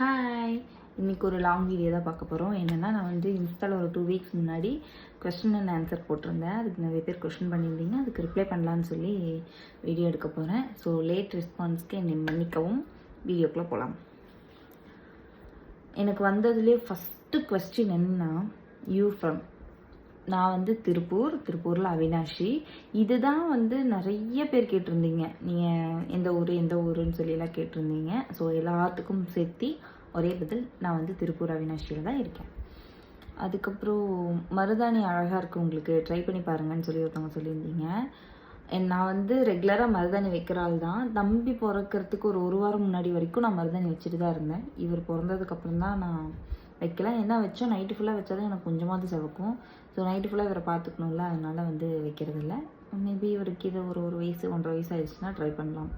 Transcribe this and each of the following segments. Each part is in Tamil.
ஹாய், இன்றைக்கி ஒரு லாங் வீடியோ தான் பார்க்க போகிறோம். என்னென்னா, நான் வந்து இன்ஸ்டாவில் ஒரு 2 வீக்ஸ் முன்னாடி கொஸ்டின் அண்ட் ஆன்சர் போட்டிருந்தேன். அதுக்கு நிறைய பேர் கொஸ்டின் பண்ணியிருந்தீங்க. அதுக்கு ரிப்ளை பண்ணலான்னு சொல்லி வீடியோ எடுக்க போகிறேன். ஸோ லேட் ரெஸ்பான்ஸ்க்கு என்னை மன்னிக்கவும். வீடியோக்குள்ளே போகலாம். எனக்கு வந்ததுலேயே ஃபஸ்ட்டு கொஸ்டின் என்னன்னா, யூ ஃப்ரம். நான் வந்து திருப்பூரில் அவினாஷி. இதுதான் வந்து நிறைய பேர் கேட்டிருந்தீங்க. நீங்கள் எந்த ஊருன்னு சொல்லியெல்லாம் கேட்டிருந்தீங்க. ஸோ எல்லாத்துக்கும் சேர்த்து ஒரே பதில், நான் வந்து திருப்பூர் அவினாஷியில் தான் இருக்கேன். அதுக்கப்புறம் மருதாணி அழகாக இருக்குது, உங்களுக்கு ட்ரை பண்ணி பாருங்கன்னு சொல்லி ஒருத்தவங்க சொல்லியிருந்தீங்க. நான் வந்து ரெகுலராக மருதாணி வைக்கிற ஆள் தான். தம்பி பிறக்கிறதுக்கு ஒரு வாரம் முன்னாடி வரைக்கும் நான் மருதாணி வச்சுட்டு தான் இருந்தேன். இவர் பிறந்ததுக்கப்புறம் தான் நான் வைக்கலாம். என்ன வச்சோம், நைட்டு ஃபுல்லாக வச்சா தான் எனக்கு கொஞ்சமாவது செவக்கும். ஸோ நைட்டு ஃபுல்லாக இவரை பார்த்துக்கணும்ல, அதனால் வந்து வைக்கிறதில்ல. மேபி இவருக்கு இது ஒரு வயசு 1.5 வயசு ஆயிடுச்சுன்னா ட்ரை பண்ணலாம்.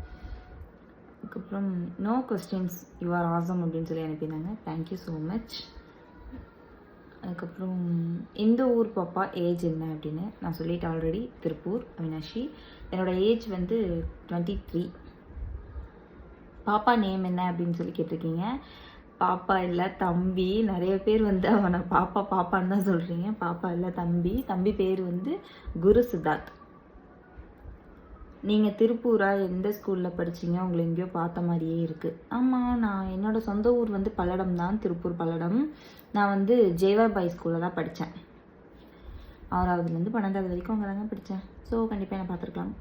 அதுக்கப்புறம் no questions, you are awesome அப்படின்னு சொல்லி அனுப்பியிருந்தாங்க. Thank you so much. அதுக்கப்புறம் இந்த ஊர் பாப்பா ஏஜ் என்ன அப்படின்னு நான் சொல்லிட்டேன் ஆல்ரெடி. திருப்பூர் அவினாஷி. என்னோடய ஏஜ் வந்து 23. பாப்பா நேம் என்ன அப்படின்னு சொல்லி கேட்டிருக்கீங்க. பாப்பா இல்லை, தம்பி. நிறைய பேர் வந்து அவனை பாப்பான்னு தான் சொல்கிறீங்க. பாப்பா இல்லை, தம்பி. தம்பி பேர் வந்து குரு சித்தார்த். நீங்கள் திருப்பூரா, எந்த ஸ்கூலில் படிச்சிங்க? உங்களை எங்கேயோ பார்த்த மாதிரியே இருக்குது. ஆமாம், நான் என்னோடய சொந்த ஊர் வந்து பல்லடம் தான், திருப்பூர் பல்லடம். நான் வந்து ஜேவாபாய் ஸ்கூலில் தான் படித்தேன். 6வதுலேருந்து 12வது வரைக்கும் அங்கே தாங்க படித்தேன். ஸோ கண்டிப்பாக என்ன பார்த்துருக்கலாம்.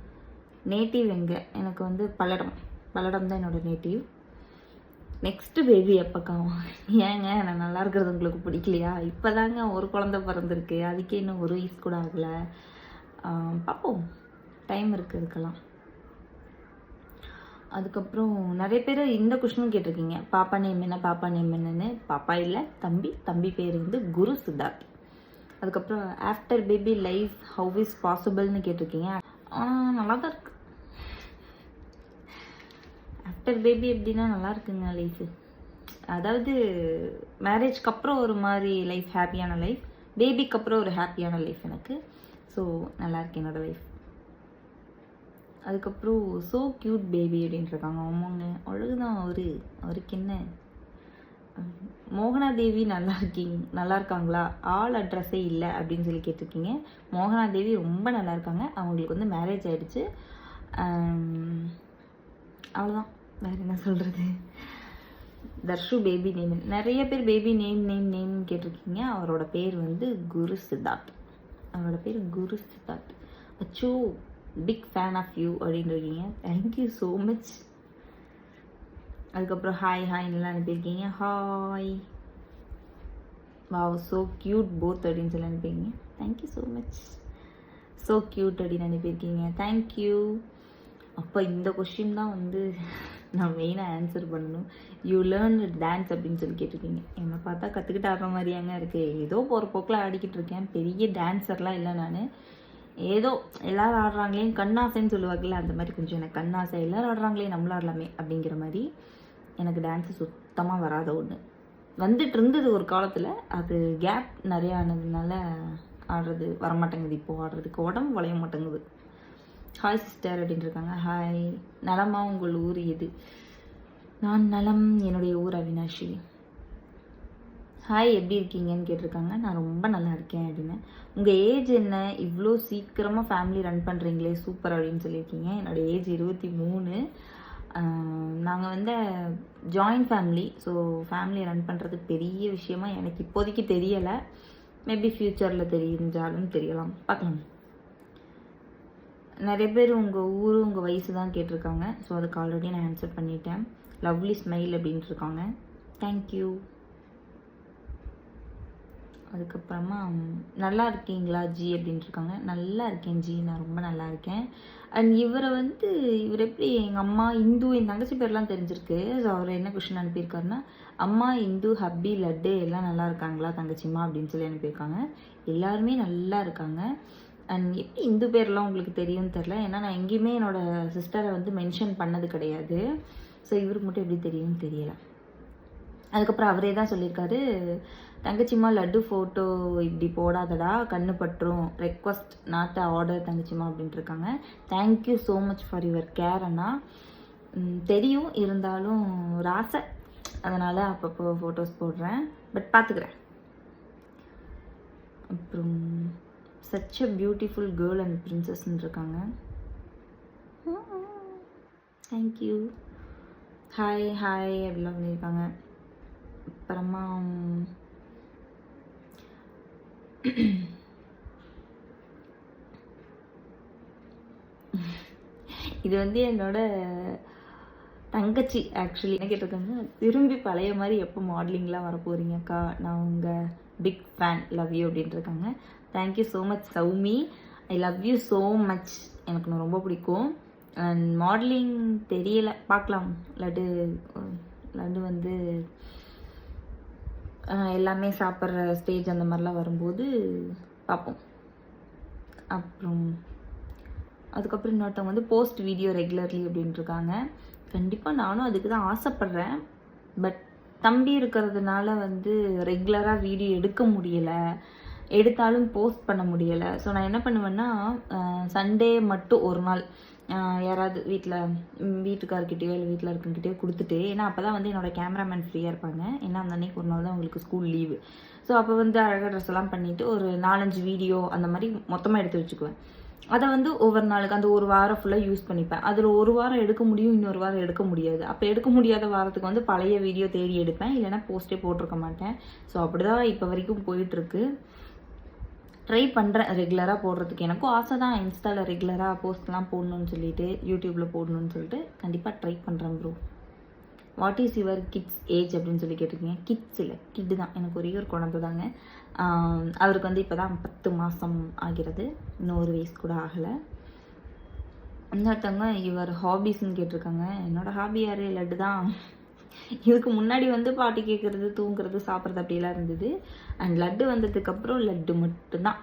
நேட்டிவ் எங்கே? எனக்கு வந்து பல்லடம் தான் என்னோடய நேட்டிவ். Next baby எப்போக்காவும்? ஏங்க, நான் நல்லா இருக்கிறது உங்களுக்கு பிடிக்கலையா? இப்போ தாங்க ஒரு குழந்தை பிறந்திருக்கு, அதுக்கே இன்னும் 1 வயசு கூட ஆகலை. பார்ப்போம், டைம் இருக்குது அதுக்கெல்லாம். அதுக்கப்புறம் நிறைய பேர் இந்த கொஸ்டினும் கேட்டிருக்கீங்க. பாப்பா நேம் என்னன்னு. பாப்பா இல்லை, தம்பி பேர் வந்து குரு சித்தார்த். அதுக்கப்புறம் after baby life how is பாசிபிள்னு கேட்டிருக்கீங்க. நல்லா தான் இருக்கு. ஆஃப்டர் பேபி எப்படின்னா நல்லா இருக்குங்க லைஃபு. அதாவது மேரேஜ்க்கு அப்புறம் ஒரு மாதிரி லைஃப், ஹாப்பியான லைஃப். பேபிக்கு அப்புறம் ஒரு ஹாப்பியான லைஃப் எனக்கு. ஸோ நல்லா இருக்கு என்னோடய லைஃப். அதுக்கப்புறம் ஸோ க்யூட் பேபி அப்படின்ட்டுருக்காங்க. ஆமாங்க, அழகுதான் அவருக்கு என்ன. மோகனா தேவி நல்லா இருக்காங்களா? ஆள் அட்ரஸே இல்லை அப்படின்னு சொல்லி கேட்டிருக்கீங்க. மோகனா தேவி ரொம்ப நல்லா இருக்காங்க. அவங்களுக்கு வந்து மேரேஜ் ஆகிடுச்சு. அவ்வளோதான், வேறு என்ன சொல்கிறது. Dharshu baby name. நிறைய பேர் பேபி நேம் கேட்டிருக்கீங்க. அவரோட பேர் வந்து குரு சித்தார்த். அச்சோ, பிக் ஃபேன் ஆஃப் யூ அப்படின்னு இருக்கீங்க. Thank you so much. அதுக்கப்புறம் ஹாய் நல்லா அனுப்பியிருக்கீங்க. Hi, wow so cute both அப்படின்னு சொல்லி அனுப்பியிருக்கீங்க. Thank you so much. So cute அப்படின்னு அனுப்பியிருக்கீங்க. தேங்க்யூ. அப்போ இந்த கொஸ்டின் தான் வந்து நான் மெயினாக ஆன்சர் பண்ணணும். யூ லேர்ன் டான்ஸ் அப்படின்னு சொல்லி கேட்டிருக்கீங்க. என்னை பார்த்தா கற்றுக்கிட்டு ஆடுற மாதிரியாங்க இருக்குது. ஏதோ போகிற போக்கில் ஆடிக்கிட்டு இருக்கேன். பெரிய டான்ஸர்லாம் இல்லை நான். ஏதோ எல்லோரும் ஆடுறாங்களேன்னு கண்ணாசைன்னு சொல்லுவாங்கல்ல, அந்த மாதிரி கொஞ்சம் எனக்கு கண்ணாசை. எல்லோரும் ஆடுறாங்களே, நம்மளும் ஆடலாமே அப்படிங்கிற மாதிரி. எனக்கு டான்ஸு சுத்தமாக வராத ஒன்று. வந்துட்டு இருந்தது ஒரு காலத்தில். அது கேப் நிறையா ஆனதுனால ஆடுறது வரமாட்டேங்குது. இப்போது ஆடுறதுக்கு உடம்பு வளைய மாட்டேங்குது. ஹாய் சிஸ்டர் அப்படின்னு இருக்காங்க. ஹாய், நலமா? உங்கள் ஊர் எது? நான் நலம், என்னுடைய ஊர் அவினாஷி. ஹாய், எப்படி இருக்கீங்கன்னு கேட்டிருக்காங்க. நான் ரொம்ப நல்லா இருக்கேன் அப்படின்னு. உங்கள் ஏஜ் என்ன? இவ்வளோ சீக்கிரமாக ஃபேமிலி ரன் பண்ணுறீங்களே, சூப்பர் அப்படின்னு சொல்லியிருக்கீங்க. என்னோடய ஏஜ் 23. நாங்கள் வந்து joint family. So family run பண்ணுறது பெரிய விஷயமா எனக்கு இப்போதைக்கு தெரியலை. மேபி ஃப்யூச்சரில் தெரிஞ்சாலும் தெரியலாம், பார்க்கலாம். நிறைய பேர் உங்கள் ஊர், உங்கள் வயசு தான் கேட்டிருக்காங்க. ஸோ அதுக்கு ஆல்ரெடி நான் ஆன்சர் பண்ணிட்டேன். லவ்லி ஸ்மைல் அப்படின்ட்டு இருக்காங்க. தேங்க்யூ. அதுக்கப்புறமா நல்லா இருக்கீங்களா ஜி அப்படின்ட்டு இருக்காங்க. நல்லா இருக்கேன் ஜி, நான் ரொம்ப நல்லா இருக்கேன். அண்ட் இவர் எப்படி எங்கள் அம்மா இந்து, என் தங்கச்சி பேர்லாம் தெரிஞ்சிருக்கு. ஸோ அவர் என்ன கொஷின் அனுப்பியிருக்காருன்னா, அம்மா இந்து, ஹப்பி, லட்டு எல்லாம் நல்லா இருக்காங்களா தங்கச்சிம்மா அப்படின்னு சொல்லி அனுப்பியிருக்காங்க. எல்லாருமே நல்லா இருக்காங்க. அண்ட் எப்படி இந்து பேர்லாம் உங்களுக்கு தெரியும்னு தெரில. ஏன்னா நான் எங்கேயுமே என்னோடய சிஸ்டரை வந்து மென்ஷன் பண்ணது கிடையாது. ஸோ இவருக்கு மட்டும் எப்படி தெரியும்னு தெரியலை. அதுக்கப்புறம் அவரே தான் சொல்லியிருக்காரு, தங்கச்சிம்மா லட்டு ஃபோட்டோ இப்படி போடாதடா, கண்ணு பற்றும், ரெக்வஸ்ட் நாட் ஆர்டர் தங்கச்சிம்மா அப்படின்ட்டு இருக்காங்க. Thank you so much for your care அண்ணா. தெரியும், இருந்தாலும் ஒரு ஆசை. அதனால் அப்பப்போ ஃபோட்டோஸ் போடுறேன், பட் பார்த்துக்கிறேன். அப்புறம் such a beautiful girl and பிரின்சஸ்ன்னு இருக்காங்க. தேங்க்யூ. ஹாய் ஹாய் அப்படிலாம் பண்ணியிருக்காங்க. அப்புறமா இது வந்து என்னோட தங்கச்சி ஆக்சுவலி என்ன கேட்டிருக்காங்க, திரும்பி பழைய மாதிரி எப்போ மாடலிங்லாம் வர போகிறீங்கக்கா, நான் உங்கள் பிக் ஃபேன், லவ் யூ அப்படின்ட்டுருக்காங்க. Thank you so much Soumi, I love you so much. எனக்கு நான் ரொம்ப பிடிக்கும். அண்ட் மாடலிங் தெரியலை, பார்க்கலாம். லட்டு வந்து எல்லாமே சாப்பிட்ற ஸ்டேஜ் அந்த மாதிரிலாம் வரும்போது பார்ப்போம். அப்புறம் அதுக்கப்புறம் இன்னொருத்தவங்க வந்து போஸ்ட் வீடியோ ரெகுலர்லி அப்படின்ட்டுருக்காங்க. கண்டிப்பாக நானும் அதுக்கு தான் ஆசைப்பட்றேன். பட் தம்பி இருக்கிறதுனால வந்து ரெகுலராக வீடியோ எடுக்க முடியலை, எடுத்தாலும் போஸ்ட் பண்ண முடியலை. ஸோ நான் என்ன பண்ணுவேன்னா, சண்டே மட்டும் ஒரு நாள் யாராவது வீட்டுக்காரர்கிட்டயோ இல்லை வீட்டில் இருக்கவங்கிட்டயோ கொடுத்துட்டு, ஏன்னா அப்போ தான் வந்து என்னோடய கேமராமேன் ஃப்ரீயாக இருப்பாங்க. ஏன்னா அந்த அன்னைக்கு ஒரு நாள் தான் உங்களுக்கு ஸ்கூல் லீவு. ஸோ அப்போ வந்து அழகாக ட்ரெஸ் எல்லாம் பண்ணிவிட்டு ஒரு 4-5 வீடியோ அந்த மாதிரி மொத்தமாக எடுத்து வச்சுக்குவேன். அதை வந்து ஒவ்வொரு நாளுக்கு அந்த ஒரு வாரம் ஃபுல்லாக யூஸ் பண்ணிப்பேன். அதில் ஒரு வாரம் எடுக்க முடியும், இன்னொரு வாரம் எடுக்க முடியாது. அப்போ எடுக்க முடியாத வாரத்துக்கு வந்து பழைய வீடியோ தேடி எடுப்பேன், இல்லைனா போஸ்ட்டே போட்டிருக்க மாட்டேன். ஸோ அப்படி தான் இப்போ வரைக்கும் போயிட்டுருக்கு. ட்ரை பண்ணுறேன் ரெகுலராக போடுறதுக்கு. எனக்கும் ஆசை தான் இன்ஸ்டாவில் ரெகுலராக போஸ்ட்லாம் போடணும்னு சொல்லிட்டு, யூடியூப்பில் போடணும்னு சொல்லிட்டு கண்டிப்பாக ட்ரை பண்ணுறேன் bro. What is your kids age அப்படின்னு சொல்லி கேட்டிருக்கீங்க. கிட்ஸ் இல்லை, கிட்டு தான். எனக்கு ஒரே ஒரு குழந்தை தாங்க. அவருக்கு வந்து இப்போ தான் 10 மாதம் ஆகிறது, இன்னும் 1 வயசு கூட ஆகலை. இன்னொருத்தவங்க யுவர் ஹாபீஸ்ன்னு கேட்டிருக்காங்க. என்னோடய ஹாபி யார்? லட்டு தான். இதுக்கு முன்னாடி வந்து பாட்டு கேட்குறது, தூங்குறது, சாப்பிட்றது அப்படிலாம் இருந்தது. அண்ட் லட்டு வந்ததுக்கப்புறம் லட்டு மட்டும்தான்.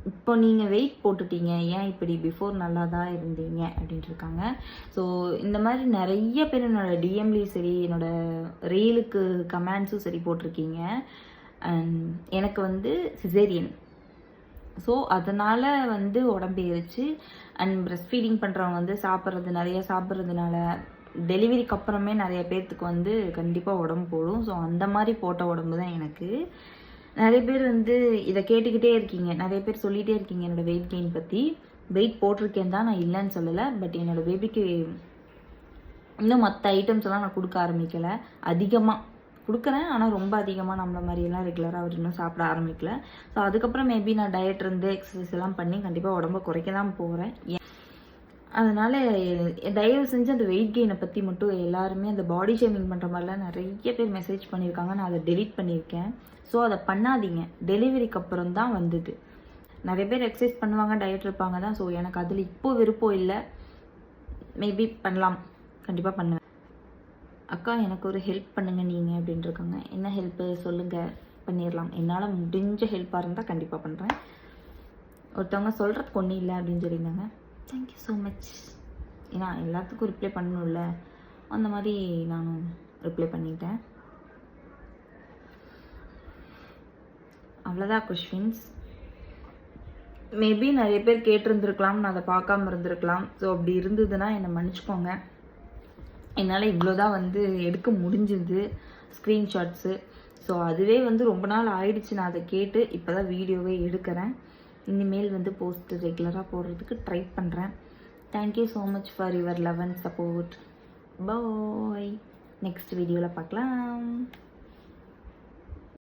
இப்போ நீங்கள் வெயிட் போட்டுட்டீங்க, ஏன் இப்படி பிஃபோர் நல்லா தான் இருந்தீங்க அப்படின்ட்டு இருக்காங்க. ஸோ இந்த மாதிரி நிறைய பேர் என்னோடய டிஎம்லேயும் சரி, என்னோடய ரீலுக்கு கமெண்ட்ஸும் சரி போட்டிருக்கீங்க. அண்ட் எனக்கு வந்து சிசேரியன், ஸோ அதனால் வந்து உடம்பு ஏறிச்சு. அண்ட் ப்ரெஸ்ட் ஃபீடிங் பண்ணுறவங்க வந்து நிறைய சாப்பிட்றதுனால டெலிவரிக்கு அப்புறமே நிறைய பேர்த்துக்கு வந்து கண்டிப்பாக உடம்பு போடும். ஸோ அந்த மாதிரி போட்ட உடம்பு தான் எனக்கு. நிறைய பேர் வந்து இதை கேட்டுக்கிட்டே இருக்கீங்க, நிறைய பேர் சொல்லிகிட்டே இருக்கீங்க என்னோடய வெயிட் கெயின் பற்றி. வெயிட் போட்டிருக்கேன் தான், நான் இல்லைன்னு சொல்லலை. பட் என்னோடய பேபிக்கு இன்னும் மற்ற ஐட்டம்ஸ் எல்லாம் நான் கொடுக்க ஆரம்பிக்கலை. அதிகமாக கொடுக்குறேன், ஆனால் ரொம்ப அதிகமாக நம்மள மாதிரியெல்லாம் ரெகுலராக அவர் இன்னும் சாப்பிட ஆரம்பிக்கல. ஸோ அதுக்கப்புறம் மேபி நான் டயட் இருந்து எக்ஸசைஸ் எல்லாம் பண்ணி கண்டிப்பாக உடம்பை குறைக்க தான் போகிறேன். அதனால் தயவு செஞ்சு அந்த வெயிட் கெயினை பற்றி மட்டும் எல்லாருமே அந்த பாடி ஷேமிங் பண்ணுற மாதிரிலாம் நிறைய பேர் மெசேஜ் பண்ணியிருக்காங்க. நான் அதை டெலீட் பண்ணியிருக்கேன். ஸோ அதை பண்ணாதீங்க. டெலிவரிக்கு அப்புறம் தான் வந்தது. நிறைய பேர் எக்ஸசைஸ் பண்ணுவாங்க, டயட் இருப்பாங்க தான். ஸோ எனக்கு அதில் இப்போ விருப்பம் இல்லை. மேபி பண்ணலாம், கண்டிப்பாக பண்ணுவேன். அக்கா எனக்கு ஒரு ஹெல்ப் பண்ணுங்க நீங்கள் அப்படின்ட்டு இருக்காங்க. என்ன ஹெல்ப்பு சொல்லுங்கள், பண்ணிடலாம். என்னால் முடிஞ்ச ஹெல்ப்பாக இருந்தால் கண்டிப்பாக பண்ணுறேன். ஒருத்தவங்க சொல்கிறதுக்கு ஒன்றும் இல்லை அப்படின்னு சொல்லியிருந்தாங்க. Thank you so much. ஏன்னா எல்லாத்துக்கும் ரிப்ளை பண்ணணும்ல, அந்த மாதிரி நானும் ரிப்ளை பண்ணிட்டேன். அவ்வளோதான் கொஸ்டின்ஸ். மேபி நிறைய பேர் கேட்டிருந்துருக்கலாம், நான் அதை பார்க்காம இருந்திருக்கலாம். ஸோ அப்படி இருந்ததுன்னா என்னை மன்னிச்சுக்கோங்க. என்னால் இவ்வளோதான் வந்து எடுக்க முடிஞ்சுது ஸ்க்ரீன்ஷாட்ஸு. ஸோ அதுவே வந்து ரொம்ப நாள் ஆயிடுச்சு நான் அதை கேட்டு. இப்போ தான் வீடியோவே எடுக்கிறேன். இனிமேல் வந்து போஸ்ட் ரெகுலராக போடுறதுக்கு ட்ரை பண்ணுறேன். Thank you so much for your love and support. Bye. Next வீடியோவில் பார்க்கலாம்.